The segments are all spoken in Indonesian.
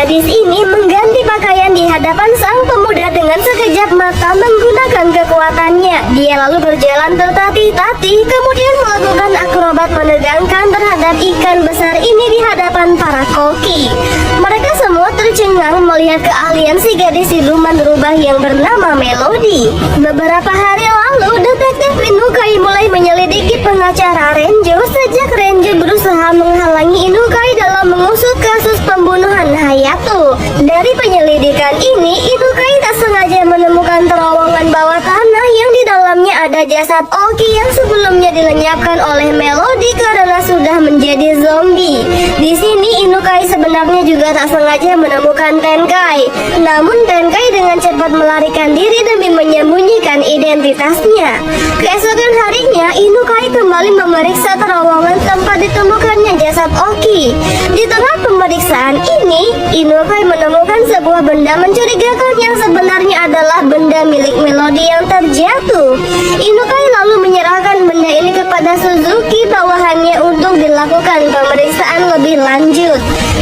gadis ini mengganti pakaian di hadapan sang pemuda dengan sekejap mata menggunakan kekuatannya. Dia lalu berjalan tertatih-tatih, kemudian melakukan akrobat menegangkan terhadap ikan besar ini di hadapan para koki. Mereka semua tercengang melihat keahlian si gadis siluman rubah yang bernama Melody. Beberapa hari lalu, detektif Inukai mulai menyelidiki pengacara Renjo sejak Renjo berusaha menghalangi Inukai dalam mengusut kasus pembunuhan Hayato. Dari penyelidikan ini, Inukai tak sengaja menemukan terowongan bawah tanah yang di dalamnya ada jasad Oki yang sebelumnya dilenyapkan oleh Melody karena sudah menjadi zombie. Di sini Inukai sebenarnya juga tak sengaja menemukan Tenkai. Namun Tenkai dengan cepat melarikan diri demi menyembunyikan identitasnya. Keesokan harinya, Inukai kembali memeriksa terowongan tempat ditemukannya jasad Oki. Di tengah pemeriksaan ini, Inukai menemukan sebuah benda mencurigakan yang sebenarnya adalah benda milik Melody yang terjatuh. Inukai lalu menyerahkan benda ini kepada Suzuki bawahannya untuk dilakukan pemeriksaan lebih lanjut.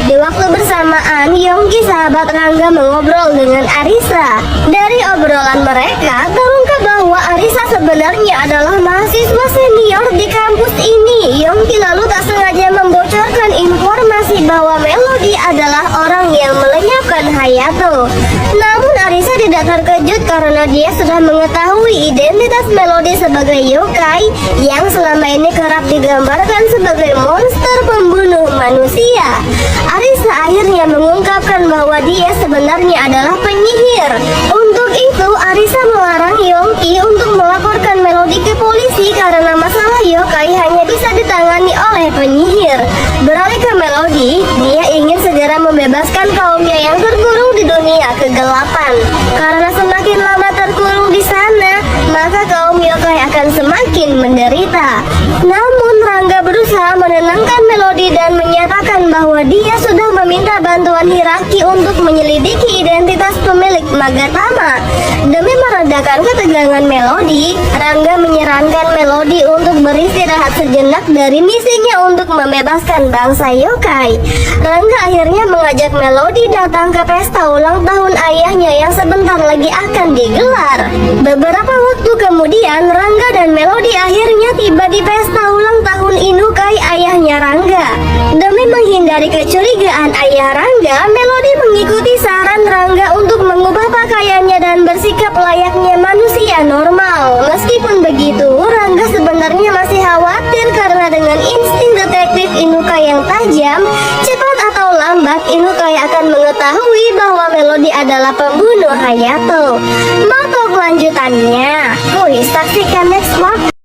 Di waktu bersamaan, Yongki sahabat Rangga mengobrol dengan Arisa. Dari obrolan mereka, terungkap bahwa Arisa sebenarnya adalah mahasiswa senior di kampus ini. Yongki lalu tak sengaja membocorkan informasi bahwa Melody adalah orang yang melenyapkan Hayato. Namun Arisa tidak terkejut karena dia sudah mengetahui identitas Melody sebagai yokai yang selama ini kerap digambarkan sebagai monster pembunuh manusia. Arisa akhirnya mengungkapkan bahwa dia sebenarnya adalah penyihir. Untuk itu, Arisa melarang Yongki untuk melaporkan Melody ke polisi karena masalah yokai hanya bisa ditangani oleh penyihir. Beralih ke Melody, dia ingin segera membebaskan kaumnya yang terkurung di dunia kegelapan. Karena semakin lama terkurung di sana, maka kaum yokai akan semakin menderita. Namun Rangga berusaha menenangkan Melody dan menyatakan bahwa dia sudah meminta bantuan Hiraki untuk menyelidiki identitas pemilik Magatama. Demi meredakan ketegangan Melody, Rangga menyarankan Melody untuk beristirahat sejenak dari misinya untuk membebaskan bangsa yokai. Rangga akhirnya mengajak Melody datang ke pesta ulang tahun ayahnya yang sebentar lagi akan digelar. Beberapa waktu kemudian, Rangga dan Melody akhirnya tiba di pesta ulang tahun Inukai ayahnya Rangga. Demi menghindari kecurigaan ayah Rangga, Melody mengikuti saran Rangga untuk mengubah pakaiannya dan bersikap layaknya manusia normal. Meskipun begitu, Rangga sebenarnya masih khawatir karena dengan insting detektif Inukai yang tajam, cepat atau lambat Inukai akan mengetahui bahwa Melody adalah pembunuh Hayato. Mau tahu kelanjutannya? Kuis saksikan next vlog.